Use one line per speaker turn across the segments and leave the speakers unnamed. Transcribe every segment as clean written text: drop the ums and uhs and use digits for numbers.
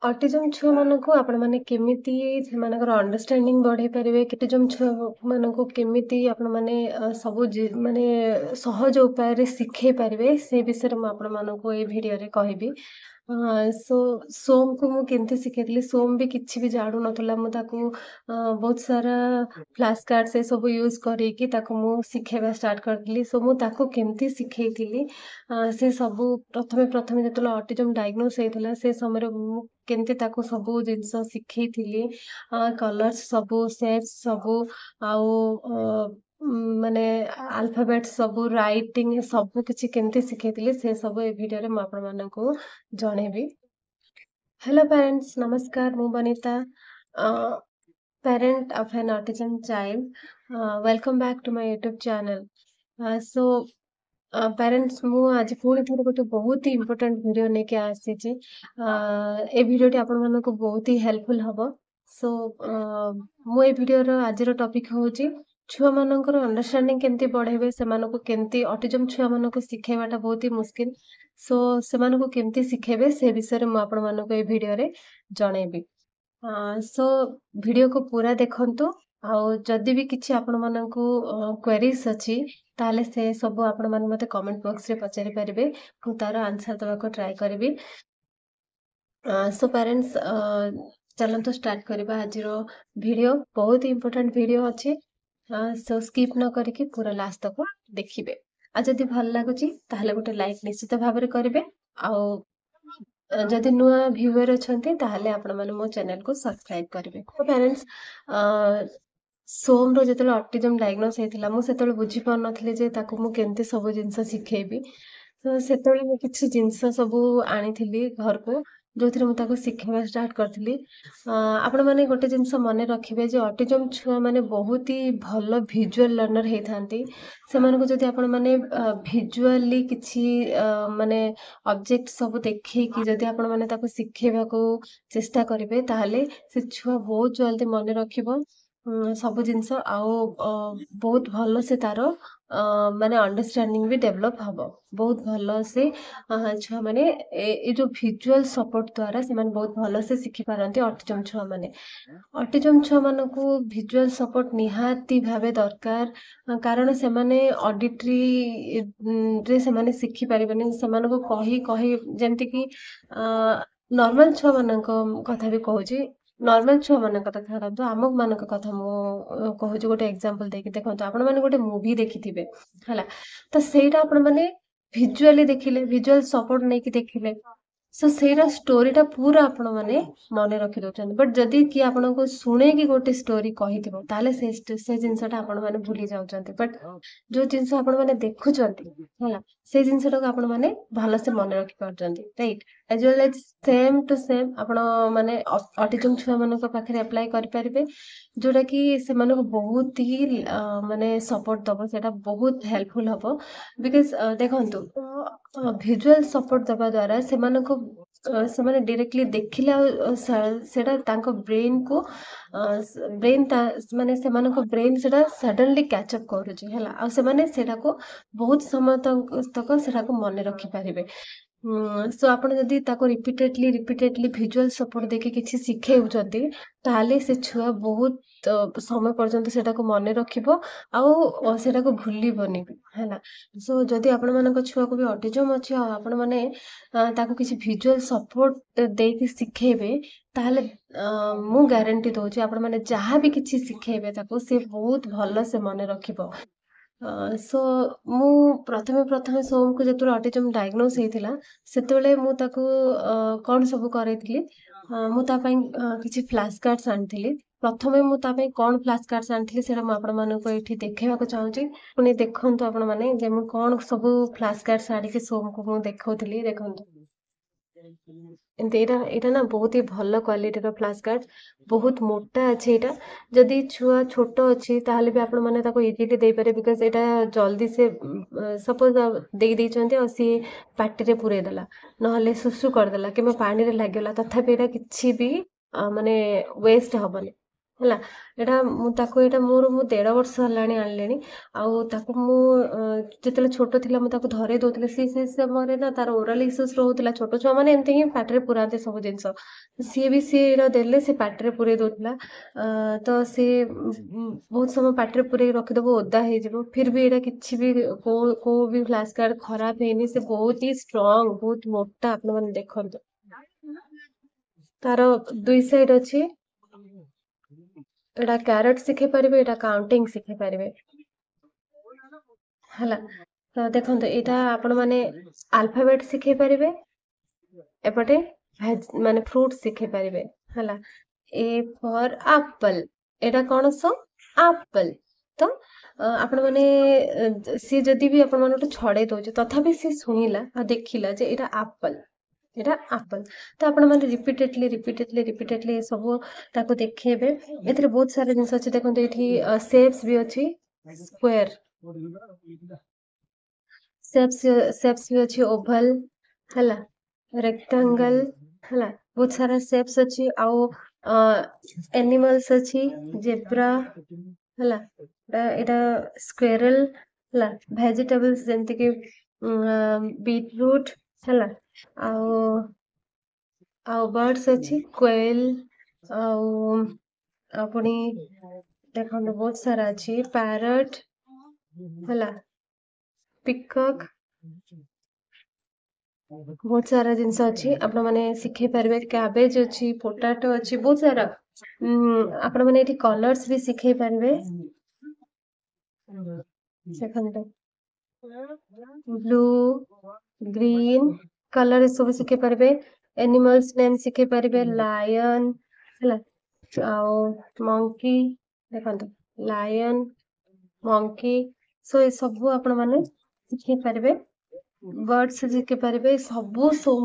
Autism ଛୁଆମାନଙ୍କୁ ଆପଣମାନେ କେମିତି ସେମାନଙ୍କର ଅଣ୍ଡରଷ୍ଟାଣ୍ଡିଂ ବଢ଼େଇ ପାରିବେ? ଅଟିଜମ୍ ଛୁଆମାନଙ୍କୁ କେମିତି ଆପଣମାନେ ସବୁ ମାନେ ସହଜ ଉପାୟରେ ଶିଖେଇ ପାରିବେ? ସେ ବିଷୟରେ ମୁଁ ଆପଣମାନଙ୍କୁ ଏଇ ଭିଡିଓରେ କହିବି। ସୋ ସୋମ୍‌କୁ ମୁଁ କେମିତି ଶିଖେଇଥିଲି, ସୋମ୍ ବି କିଛି ବି ଜାଣୁନଥିଲା। ମୁଁ ତାକୁ ବହୁତ ସାରା ଫ୍ଲାସ୍ କାର୍ଡ ସେ ସବୁ ୟୁଜ୍ କରିକି ତାକୁ ମୁଁ ଶିଖେଇବା ଷ୍ଟାର୍ଟ କରିଥିଲି। ସୋ ମୁଁ ତାକୁ କେମିତି ଶିଖେଇଥିଲି, ସେ ସବୁ ପ୍ରଥମେ ଯେତେବେଳେ ଅଟିଜମ୍ ଡାୟଗ୍ନୋସ୍ ହେଇଥିଲା, ସେ ସମୟରେ ମୁଁ କେମିତି ତାକୁ ସବୁ ଜିନିଷ ଶିଖେଇଥିଲି। କଲର୍ସ ସବୁ, ସେପ୍ସ ସବୁ ଆଉ ମାନେ ଆଲଫାବେଟ୍ସ ସବୁ, ରାଇଟିଂ ସବୁ କିଛି କେମିତି ଶିଖେଇଥିଲି, ସେ ସବୁ ଏ ଭିଡିଓରେ ମୁଁ ଆପଣମାନଙ୍କୁ ଜଣେଇବି। हेलो पेरेंट्स, नमस्कार। ମୁଁ Banita, parent of an autism child. Welcome back to my YouTube channel. So parents, ମୁଁ ଆଜି ପୁଣି ଥରେ ଗୋଟେ ବହୁତ ହି ଇମ୍ପୋର୍ଟାଣ୍ଟ ଭିଡିଓ ନେଇକି ଆସିଛି। ଏ ଭିଡିଓଟି ଆପଣମାନଙ୍କୁ ବହୁତ ହି ହେଲ୍ପଫୁଲ୍ ହବ। ସୋ ମୁଁ ଏ ଭିଡିଓର ଆଜିର ଟପିକ୍ ହେଉଛି ଛୁଆମାନଙ୍କର ଅଣ୍ଡରଷ୍ଟାଣ୍ଡିଂ କେମିତି ବଢ଼େଇବେ, ସେମାନଙ୍କୁ କେମିତି ଅଟିଜମ୍ ଛୁଆମାନଙ୍କୁ ଶିଖେଇବାଟା ବହୁତ ହି ମୁସ୍କିଲ୍। ସୋ ସେମାନଙ୍କୁ କେମିତି ଶିଖେଇବେ ସେ ବିଷୟରେ ମୁଁ ଆପଣମାନଙ୍କୁ ଏ ଭିଡିଓରେ ଜଣେଇବି। ସୋ ଭିଡିଓକୁ ପୁରା ଦେଖନ୍ତୁ। ଆଉ ଯଦି ବି କିଛି ଆପଣମାନଙ୍କୁ କ୍ୱେରିଜ୍ ଅଛି, ତାହେଲେ ସେ ସବୁ ଆପଣମାନେ ମୋତେ କମେଣ୍ଟ ବକ୍ସରେ ପଚାରି ପାରିବେ। ମୁଁ ତାର ଆନ୍ସର ଦେବାକୁ ଟ୍ରାଏ କରିବି। ସୋ ପ୍ୟାରେଣ୍ଟସ୍, ଚାଲନ୍ତୁ ଷ୍ଟାର୍ଟ କରିବା ଆଜିର ଭିଡିଓ। ବହୁତ ଇମ୍ପୋର୍ଟାଣ୍ଟ ଭିଡିଓ ଅଛି। ସୋ ସ୍କିପ୍ ନ କରିକି ପୁରା ଲାଷ୍ଟ ତକ ଦେଖିବେ। ଆଉ ଯଦି ଭଲ ଲାଗୁଛି ତାହେଲେ ଗୋଟେ ଲାଇକ୍ ନିଶ୍ଚିତ ଭାବରେ କରିବେ। ଆଉ ଯଦି ନୂଆ ଭ୍ୟୁଅର୍ ଅଛନ୍ତି ତାହେଲେ ଆପଣମାନେ ମୋ ଚ୍ୟାନେଲକୁ ସବସ୍କ୍ରାଇବ୍ କରିବେ। ତ ପ୍ୟାରେଣ୍ଟସ୍, ସୋମ୍‌ର ଯେତେବେଳେ ଅଟିଜମ୍ ଡାୟଗ୍ନୋସ୍ ହେଇଥିଲା, ମୁଁ ସେତେବେଳେ ବୁଝିପାରୁନଥିଲି ଯେ ତାକୁ ମୁଁ କେମିତି ସବୁ ଜିନିଷ ଶିଖେଇବି। ତ ସେତେବେଳେ ମୁଁ କିଛି ଜିନିଷ ସବୁ ଆଣିଥିଲି ଘରକୁ, ଯୋଉଥିରେ ମୁଁ ତାକୁ ଶିଖେଇବା ଷ୍ଟାର୍ଟ କରିଥିଲି। ଆପଣମାନେ ଗୋଟେ ଜିନିଷ ମନେ ରଖିବେ ଯେ ଅଟିଜମ୍ ଛୁଆମାନେ ବହୁତ ହି ଭଲ ଭିଜୁଆଲ୍ ଲର୍ଣ୍ଣର ହେଇଥାନ୍ତି। ସେମାନଙ୍କୁ ଯଦି ଆପଣମାନେ ଭିଜୁଆଲି କିଛି ମାନେ ଅବଜେକ୍ଟ ସବୁ ଦେଖେଇକି ଯଦି ଆପଣମାନେ ତାକୁ ଶିଖେଇବାକୁ ଚେଷ୍ଟା କରିବେ, ତାହେଲେ ସେ ଛୁଆ ବହୁତ ଜଲ୍ଦି ମନେ ରଖିବ ସବୁ ଜିନିଷ। ଆଉ ବହୁତ ଭଲ ସେ ତାର ମାନେ ଅଣ୍ଡରଷ୍ଟାଣ୍ଡିଂ ବି ଡେଭଲପ୍ ହବ। ବହୁତ ଭଲ ସେ ଛୁଆମାନେ ଏ ଯୋଉ ଭିଜୁଆଲ୍ ସପୋର୍ଟ ଦ୍ୱାରା ସେମାନେ ବହୁତ ଭଲସେ ଶିଖିପାରନ୍ତି ଅଟିଜମ୍ ଛୁଆମାନେ। ଅଟିଜମ୍ ଛୁଆମାନଙ୍କୁ ଭିଜୁଆଲ୍ ସପୋର୍ଟ ନିହାତି ଭାବେ ଦରକାର। କାରଣ ସେମାନେ ଅଡିଟ୍ରି ରେ ସେମାନେ ଶିଖିପାରିବେନି। ସେମାନଙ୍କୁ କହି ଯେମିତିକି ନର୍ମାଲ୍ ଛୁଆମାନଙ୍କ କଥା ବି କହୁଛି। ନର୍ମାଲ୍ ଛୁଆମାନଙ୍କ କଥା ଛାଡ଼ନ୍ତୁ, ଆମମାନଙ୍କ କଥା ମୁଁ କହୁଛି ଗୋଟେ ଏକ୍ସାମ୍ପଲ୍ ଦେଇକି। ଦେଖନ୍ତୁ, ଆପଣମାନେ ଗୋଟେ ମୁଭି ଦେଖିଥିବେ, ହେଲା? ତ ସେଇଟା ଆପଣମାନେ ଭିଜୁଆଲି ଦେଖିଲେ, ଭିଜୁଆଲ୍ ସପୋର୍ଟ ନେଇକି ଦେଖିଲେ, ସୋ ସେଇଟା ଷ୍ଟୋରିଟା ପୁରା ଆପଣମାନେ ମନେ ରଖି ଦଉଛନ୍ତି। ବଟ୍ ଯଦି କିଏ ଆପଣଙ୍କୁ ଶୁଣେଇକି ଗୋଟେ ଷ୍ଟୋରି କହିଥିବ, ତାହେଲେ ସେ ଜିନିଷଟା ଆପଣମାନେ ଭୁଲି ଯାଉଛନ୍ତି। ବଟ୍ ଯୋଉ ଜିନିଷ ଆପଣମାନେ ଦେଖୁଛନ୍ତି, ହେଲା, ସେଇ ଜିନିଷଟାକୁ ଆପଣମାନେ ଭଲସେ ମନେ ରଖିପାରୁଛନ୍ତି, right? As well as same to same ଆପଣମାନେ ଅଟିଜମ୍ ଛୁଆମାନଙ୍କ ପାଖରେ ଆପ୍ଲାଏ କରିପାରିବେ, ଯୋଉଟାକି ସେମାନଙ୍କୁ ବହୁତ ହି ମାନେ ସପୋର୍ଟ ଦବ। ସେଇଟା ବହୁତ ହେଲ୍ପଫୁଲ୍ ହବ। ବିକଜ୍ ଦେଖନ୍ତୁ, ଭିଜୁଆଲ୍ ସପୋର୍ଟ ଦେବା ଦ୍ୱାରା ସେମାନଙ୍କୁ ସେମାନେ ଡିରେକ୍ଟଲି ଦେଖିଲେ, ଆଉ ସେଇଟା ତାଙ୍କ ବ୍ରେନ୍‌କୁ ମାନେ ସେମାନଙ୍କ ବ୍ରେନ୍ ସେଇଟା ସଡନ୍‌ଲି କ୍ୟାଚ୍ ଅପ୍ କରୁଛି, ହେଲା? ଆଉ ସେମାନେ ସେଇଟାକୁ ବହୁତ ସମୟ ତକ ସେଇଟାକୁ ମନେ ରଖିପାରିବେ। ସୋ ଆପଣ ଯଦି ତାକୁ ରିପିଟେଡଲି ଭିଜୁଆଲ୍ ସପୋର୍ଟ ଦେଇକି କିଛି ଶିଖେଉଛନ୍ତି, ତାହେଲେ ସେ ଛୁଆ ବହୁତ ସମୟ ପର୍ଯ୍ୟନ୍ତ ସେଇଟାକୁ ମନେ ରଖିବ, ଆଉ ସେଇଟାକୁ ଭୁଲିବନି ବି, ହେଲା? ସୋ ଯଦି ଆପଣମାନଙ୍କ ଛୁଆକୁ ବି ଅଟିଜମ୍ ଅଛି, ଆଉ ଆପଣମାନେ ତାକୁ କିଛି ଭିଜୁଆଲ୍ ସପୋର୍ଟ ଦେଇକି ଶିଖେଇବେ, ତାହେଲେ ମୁଁ ଗ୍ୟାରେଣ୍ଟି ଦଉଛି ଆପଣମାନେ ଯାହା ବି କିଛି ଶିଖେଇବେ ତାକୁ, ସେ ବହୁତ ଭଲସେ ମନେ ରଖିବ। ସୋ ମୁଁ ପ୍ରଥମେ ସୋମ୍‌କୁ ଯେତେବେଳେ ଅଟିଜମ୍ ଡାୟଗ୍ନୋସ୍ ହେଇଥିଲା, ସେତେବେଳେ ମୁଁ ତାକୁ କଣ ସବୁ କରେଇଥିଲି, ମୁଁ ତା ପାଇଁ କିଛି ଫ୍ଲାସ୍ କାର୍ଡସ୍ ଆଣିଥିଲି। ପ୍ରଥମେ ମୁଁ ତା ପାଇଁ କଣ ଫ୍ଲାସ୍ କାର୍ଡସ୍ ଆଣିଥିଲି, ସେଇଟା ମୁଁ ଆପଣମାନଙ୍କୁ ଏଇଠି ଦେଖେଇବାକୁ ଚାହୁଁଛି। ପୁଣି ଦେଖନ୍ତୁ ଆପଣମାନେ ଯେ ମୁଁ କଣ ସବୁ ଫ୍ଲାସ୍ କାର୍ଡସ୍ ଆଣିକି ସୋମ୍‌କୁ ମୁଁ ଦେଖଉଥିଲି। ଦେଖନ୍ତୁ, ଏମିତି ଏଇଟା ନା ବହୁତ ହି ଭଲ କ୍ୱାଲିଟିର ଫ୍ଲାସ୍ କାର୍ଡ, ବହୁତ ମୋଟା ଅଛି ଏଇଟା। ଯଦି ଛୁଆ ଛୋଟ ଅଛି, ତାହେଲେ ବି ଆପଣମାନେ ତାକୁ ଇଜିଲି ଦେଇପାରିବେ। ବିକଜ୍ ଏଇଟା ଜଲ୍ଦି ସେ ସପୋଜ୍ ଦେଇଛନ୍ତି, ଆଉ ସିଏ ପାଟିରେ ପୁରେଇଦେଲା, ନହେଲେ ଶୁଶୁ କରିଦେଲା କିମ୍ବା ପାଣିରେ ଲାଗିଗଲା, ତଥାପି ଏଇଟା କିଛି ବି ମାନେ ୱେଷ୍ଟ ହବନି। ହେଲା ଏଟା ମୁଁ ତାକୁ ଏଟା ମୋର ମୁଁ 1.5 ବର୍ଷ ହେଲାଣି ଆଣିଲିଣି ଆଉ ତାକୁ ମୁଁ ଯେତେବେଳେ ଛୋଟ ଥିଲା ମୁଁ ତାକୁ ଧରେଇ ଦଉଥିଲି ସେ ସମୟରେ ନା ତାର ଓରାଲ ଇସ୍ୟୁସ୍ ରହୁଥିଲା ଛୋଟ ଛୁଆ ମାନେ ଏମିତି ହିଁ ପାଟିରେ ପୁରାନ୍ତି ସବୁ ଜିନିଷ ସିଏ ବି ସିଏ ଏଇଟା ଦେଲେ ସେ ପାଟିରେ ପୁରେଇ ଦଉଥିଲା ତ ସିଏ ବହୁତ ସମୟ ପାଟିରେ ପୁରେଇ ରଖିଦବ ଓଦା ହେଇଯିବ ଫିର ବି ଏଇଟା କିଛି ବି କୋଉ ବି ଫ୍ଲାସ୍ କାର୍ଡ ଖରାପ ହେଇନି ସେ ବହୁତ ହି ଷ୍ଟ୍ରଙ୍ଗ ବହୁତ ମୋଟା ଆପଣମାନେ ଦେଖନ୍ତୁ ତାର 2 ସାଇଡ୍ ଅଛି ଏଟା କ୍ୟାରେଟ୍ ଶିଖେଇ ପାରିବେ ଏଟା କାଉଣ୍ଟିଂ ଶିଖେଇ ପାରିବେ ହେଲା ତ ଦେଖନ୍ତୁ ଏଇଟା ଆପଣମାନେ ଆଲଫାବେଟ୍ ଶିଖେଇ ପାରିବେ ଏପଟେ ମାନେ ଫ୍ରୁଟ୍ ଶିଖେଇ ପାରିବେ ହେଲା ଏ ଫର୍ ଆପଲ୍ ଏଟା କଣ ସୋ ଆପଲ୍ ତ ଆପଣମାନେ ସିଏ ଯଦି ବି ଆପଣମାନଙ୍କଠୁ ଛଡେଇ ଦଉଛି ତଥାପି ସିଏ ଶୁଣିଲା ଆଉ ଦେଖିଲା ଯେ ଏଇଟା ଆପଲ୍ ଏଇଟା ଆପଲ୍ ତ ଆପଣମାନେ ରିପିଟେଡଲି ଏ ସବୁ ତାକୁ ଦେଖେଇବେ ଏଥିରେ ବହୁତ ସାରା ଜିନିଷ ଅଛି ଦେଖନ୍ତୁ ଏଠି ସେପ୍ସ ବି ଅଛି ସ୍କ୍ୱାର ସେପ୍ସ ବି ଅଛି ଓଭାଲ ହେଲା ରେକ୍ଟାଙ୍ଗଲ ହେଲା ବହୁତ ସାରା ସେପ୍ସ ଅଛି ଆଉ ଏନିମଲ୍ସ ଅଛି ଜେବ୍ରା ହେଲା ଏଇଟା ସ୍କ୍ୱେରଲ ହେଲା ଭେଜିଟେବଲ୍ସ ଯେମିତି କି ବିଟରୁଟ୍ ହେଲା ଆଉ ଆଉ ବର୍ଡସ୍ ଅଛି କୋଏଲ ଆଉ ପୁଣି ଦେଖନ୍ତୁ ବହୁତ ସାରା ଅଛି ପ୍ୟାରଟ ହେଲା ପିକକ୍ ବହୁତ ସାରା ଜିନିଷ ଅଛି ଆପଣମାନେ ଶିଖେଇ ପାରିବେ କ୍ୟାବେଜ ଅଛି ପୋଟାଟୋ ଅଛି ବହୁତ ସାରା ଆପଣମାନେ ଏଠି କଲର୍ସ ବି ଶିଖେଇ ପାରିବେ ଦେଖନ୍ତୁ ବ୍ଲୁ ଗ୍ରୀନ କଲର ସବୁ ଶିଖେଇ ପାରିବେ एनिमल्स नेम शिखे पारिबे लायन हला ଆଉ मंकी देखंतु लायन मंकी सो ए सब आपण माने शिखे पारिबे बर्ड्स शिखे पारिबे सब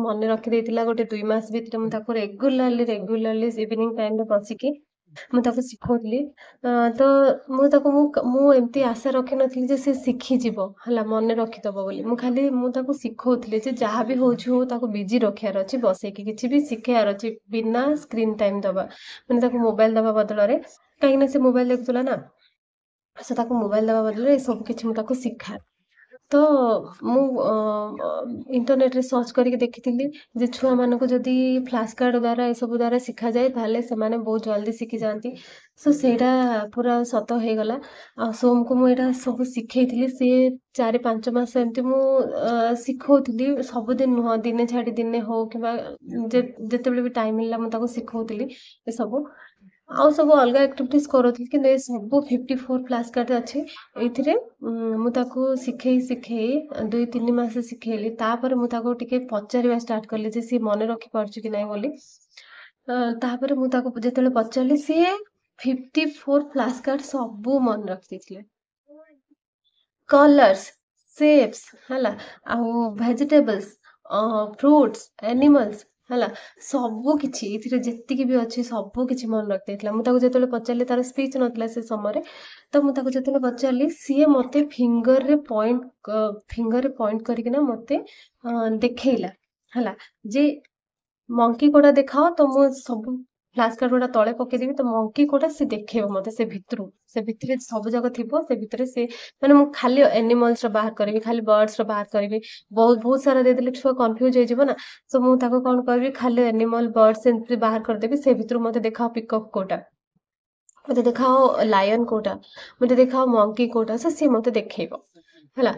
मन रखी देतिला गोटे 2 मास भितर मु ताको रेगुलरली इवनिंग टाइम रे बसिकी ମୁଁ ତାକୁ ଶିଖଉଥିଲି ତ ମୁଁ ଏମିତି ଆଶା ରଖିନଥିଲି ଯେ ସେ ଶିଖିଯିବ ହେଲା ମନେ ରଖିଦବ ବୋଲି ମୁଁ ତାକୁ ଶିଖଉଥିଲି ଯେ ଯାହା ବି ହଉଛି ହଉ ତାକୁ ବିଜି ରଖିବାର ଅଛି ବସେଇକି କିଛି ବି ଶିଖେଇବାର ଅଛି ବିନା ସ୍କ୍ରିନ୍ ଟାଇମ୍ ଦବା ମାନେ ତାକୁ ମୋବାଇଲ ଦବା ବଦଳରେ କାହିଁକି ନା ସେ ମୋବାଇଲ ଦେଖୁଥିଲା ନା ସେ ତାକୁ ମୋବାଇଲ ଦବା ବଦଳରେ ସବୁ କିଛି ମୁଁ ତାକୁ ଶିଖାଏ ତ ମୁଁ ଇଣ୍ଟରନେଟରେ ସର୍ଚ୍ଚ କରିକି ଦେଖିଥିଲି ଯେ ଛୁଆମାନଙ୍କୁ ଯଦି ଫ୍ଲାସ୍ କାର୍ଡ ଦ୍ୱାରା ଏସବୁ ଦ୍ୱାରା ଶିଖାଯାଏ ତାହେଲେ ସେମାନେ ବହୁତ ଜଲ୍ଦି ଶିଖିଯାଆନ୍ତି ସୋ ସେଇଟା ପୁରା ସତ ହେଇଗଲା ଆଉ ସୋମକୁ ମୁଁ ଏଇଟା ସବୁ ଶିଖେଇଥିଲି ସିଏ 4-5 ମାସ ଏମିତି ମୁଁ ଶିଖଉଥିଲି ସବୁଦିନ ନୁହଁ ଦିନେ ଛାଡ଼ି ଦିନେ ହଉ କିମ୍ବା ଯେତେବେଳେ ବି ଟାଇମ୍ ମିଳିଲା ମୁଁ ତାକୁ ଶିଖଉଥିଲି ଏସବୁ ଆଉ ସବୁ ଅଲଗା ଆକ୍ଟିଭିଟିଜ କରୁଥିଲି କିନ୍ତୁ ଏ ସବୁ 54 ଫ୍ଲାସ୍ କାର୍ଡ ଅଛି ଏଇଥିରେ ମୁଁ ତାକୁ ଶିଖେଇ 2-3 ମାସ ଶିଖେଇଲି ତାପରେ ମୁଁ ତାକୁ ଟିକେ ପଚାରିବା ଷ୍ଟାର୍ଟ କଲି ଯେ ସିଏ ମନେ ରଖିପାରୁଛି କି ନାହିଁ ବୋଲି ତାପରେ ମୁଁ ତାକୁ ଯେତେବେଳେ ପଚାରିଲି ସିଏ 54 ଫ୍ଲାସ୍ କାର୍ଡ ସବୁ ମନେ ରଖିଦେଇଥିଲେ କଲର୍ସ ସେପ୍ସ ହେଲା ଆଉ ଭେଜିଟେବଲ୍ସ ଫ୍ରୁଟ୍ସ ଏନିମଲ୍ସ ହେଲା ସବୁ କିଛି ଏଥିରେ ଯେତିକି ବି ଅଛି ସବୁ କିଛି ମନେ ରଖିଦେଇଥିଲା ମୁଁ ତାକୁ ଯେତେବେଳେ ପଚାରିଲି ତାର ସ୍ପିଚ୍ ନଥିଲା ସେ ସମୟରେ ତ ମୁଁ ତାକୁ ଯେତେବେଳେ ପଚାରିଲି ସିଏ ମତେ ଫିଙ୍ଗରରେ ପଏଣ୍ଟ କରିକିନା ମତେ ଦେଖେଇଲା ହେଲା ଯେ ମଙ୍କି କୋଉଟା ଦେଖାଅ ତ ମୁଁ ସବୁ ଫ୍ଲାସ୍ କାର୍ଡ ଗୁଡା ତଳେ ପକେଇଦେବି ତ ମଙ୍କି କୋଉଟା ସେ ଦେଖେଇବ ମତେ ସେ ଭିତରେ ସବୁ ଯାକ ଥିବ ସେ ଭିତରେ ସେ ମାନେ ମୁଁ ଖାଲି ଏନିମଲ୍ସ ର ବାହାର କରିବି ଖାଲି ବର୍ଡସ୍ ର ବାହାର କରିବି ବହୁତ ସାରା ଦେଇଦେଲେ ଛୁଆ କନଫ୍ୟୁଜ ହେଇଯିବ ନା ତ ମୁଁ ତାକୁ କଣ କରିବି ଖାଲି ଏନିମଲ୍ ବର୍ଡସ୍ ଏମିତି ବାହାର କରିଦେବି ସେ ଭିତରୁ ମତେ ଦେଖାଅ ପିକକ୍ କୋଉଟା ମତେ ଦେଖାଅ ଲାୟନ କୋଉଟା ମତେ ଦେଖାଅ ମଙ୍କି କୋଉଟା ସିଏ ମତେ ଦେଖେଇବ ହେଲା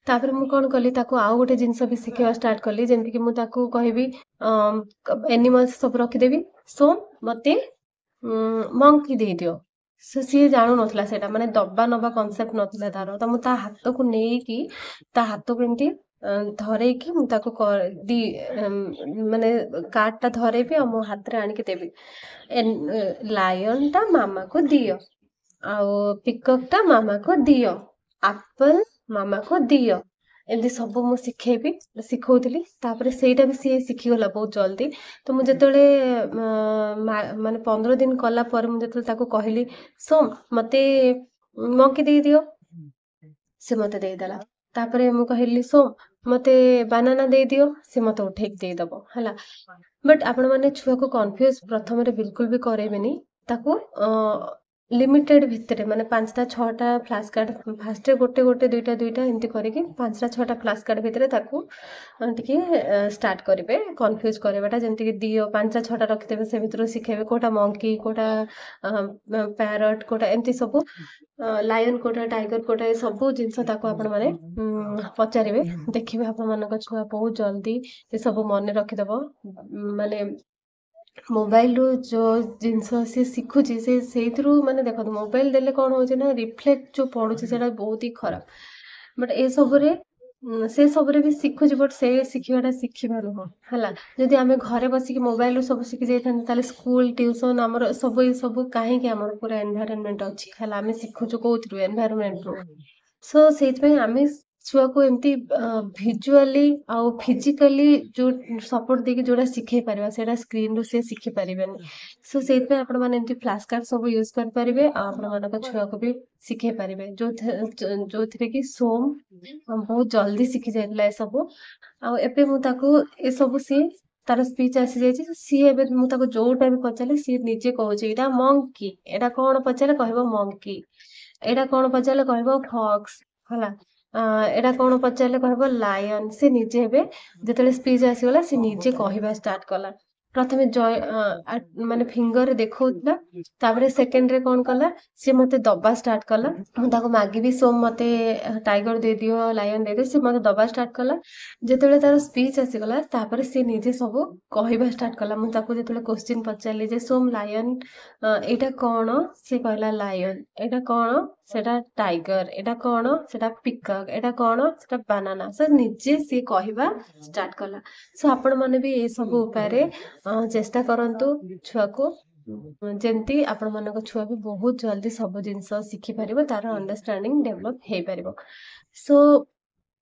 ତାପରେ ମୁଁ କଣ କଲି ତାକୁ ଆଉ ଗୋଟେ ଜିନିଷ ବି ଶିଖେଇବା ଷ୍ଟାର୍ଟ କଲି ଯେମିତିକି ମୁଁ ତାକୁ କହିବି ଏନିମଲ୍ସ ସବୁ ରଖିଦେବି ସୋ ମତେ ମଙ୍କି ଦେଇଦିଅ ସିଏ ଜାଣୁନଥିଲା ସେଇଟା ମାନେ ଦବା ନବା କନସେପ୍ଟ ନଥିଲା ତାର ତ ମୁଁ ତା ହାତକୁ ନେଇକି ତା ହାତକୁ ଏମିତି ଧରେଇକି ମୁଁ ତାକୁ ମାନେ କାର୍ଡ ଟା ଧରେଇବି ଆଉ ମୋ ହାତରେ ଆଣିକି ଦେବି ଲାୟନ ଟା ମାମାକୁ ଦିଅ ଆଉ ପିକକ୍ ଟା ମାମାକୁ ଦିଅ ଆପଲ୍ ମାମାକୁ ଦିଅ ଏମିତି ସବୁ ମୁଁ ଶିଖଉଥିଲି ତାପରେ ସେଇଟା ବି ସିଏ ଶିଖିଗଲା ବହୁତ ଜଲ୍ଦି ତ ମୁଁ ଯେତେବେଳେ ମାନେ 15 ଦିନ କଲା ପରେ ମୁଁ ଯେତେବେଳେ ତାକୁ କହିଲି ସୋମ୍ ମତେ ମଙ୍କି ଦେଇଦିଅ ସେ ମତେ ଦେଇଦେଲା ତାପରେ ମୁଁ କହିଲି ସୋମ୍ ମତେ ବାନାନା ଦେଇଦିଅ ସେ ମତେ ଉଠେଇକି ଦେଇଦବ ହେଲା ବଟ୍ ଆପଣ ମାନେ ଛୁଆକୁ କନଫ୍ୟୁଜ ପ୍ରଥମରେ ବିଲକୁଲ ବି କରେଇବେନି ତାକୁ लिमिटेड भिତରେ माने 5टा 6टा फ्लैश कार्ड फास्ट गोटे गोटे 2टा 2टा एमती करके 5टा 6टा फ्लैश कार्ड भिତରେ ताकू टिके स्टार्ट करेंगे कन्फ्यूज कराटा जमती कि दियो 5टा 6टा रखिदेवे से भितर शिखेबे कोटा मंकी कोटा पैरट कोटा एमती सब लायन कोटा टाइगर कोटा ये सब जिनस ताको आपण माने पचारिबे देखिबे आपण मानक छुआ बहुत जल्दी ये सब मन रखिदबो माने मोबाइल रू जो जिनस सी शिखुची से सेइथरु माने देखो मोबाइल देले कौन होचे ना रिफ्लेक्ट जो पड़ुची सेटा बहुत ही खराब बट ए सबरे से सबरे भी शिखुची बट से शिखिबाटा शिखिबा नुह हला जदि आमे घरे बसिकी मोबाइल रू सब शिखि जाइथान ताले स्कूल ट्यूशन हमर सब ए सब काहे कि हमर पूरा एनवायरनमेंट अछि हला आमे शिखुचु कोथरु एनवायरनमेंट रू सो सेइथपे आमे छुआ को एमती भिजुअली आउ फिजिकली जो सपोर्ट देके जोड़ा शिखै परिबा सेटा स्क्रीन रू से शिखि परिबेनी सो सेइथपे आपण माने एमती फ्लैश कार्ड सब यूज कर परिबे आ आपण मानक छुआ को भी शिखै परिबे जोथिरे कि सोम बहुत जल्दी शिखि जाइतला ए सब आ एबे मु ताको ए सब सी तार स्पीच आसी जाइछि सी एबे मु ताको जो टाइम पचाले सी निजे कहउछि एटा मंकी एटा कोन पचाले कहबो मंकी एटा कोन पचाले कहबो फॉक्स हला एटा कोन पचाले कहबो लायन से निजे हेबे जेतले स्पीच आसीगला से निजे कहबा स्टार्ट कला प्रथमे जॉय माने फिंगर देखौतला तापरे सेकंड रे कोन कला से मते दबा स्टार्ट कला मु ताको मागी भी सोम मते टाइगर दे दियो लायन दे दे से मते दबा स्टार्ट कला जेतले तार स्पीच आसीगला तापरे से निजे सब कहबा स्टार्ट कला मु ताको जेतले क्वेश्चन पचारली जे सोम लायन एटा कोन से कहला लायन एटा कोन सेटा टाइगर एटा कोन सेटा पिकॉक एटा कोन सेटा बनाना से निजे से कहबा स्टार्ट कला सो आपण माने भी ए सब उपाय रे चेष्टा करंतु छुआ को जेमती आपण मानक छुआ भी बहुत जल्दी सब जिनस शिखि परिबो तार अंडरस्टैंडिंग डेवलप हे परिबो सो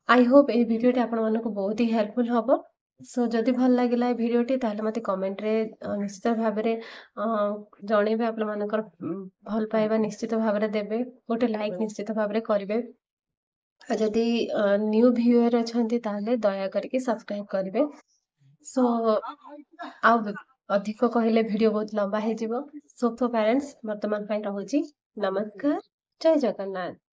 आई होप ए वीडियोटी आपण मानक बहुत ही हेल्पफुल हबो सो जदि भल लागिला ए वीडियोटी ताले मते कमेंट रे निश्चित भाव रे जणेबे आपण मानकर भल पाइबा निश्चित भाव रे देबे गोटे लाइक निश्चित भाव रे करिवे जदि न्यू व्यूअर अछंती ताले दया करके सब्सक्राइब करिवे सो आउ अधिक कहले वीडियो बहुत लंबा हे जीवो सो पेरेंट्स वर्तमान पई रहउची नमस्कार जय जगन्नाथ।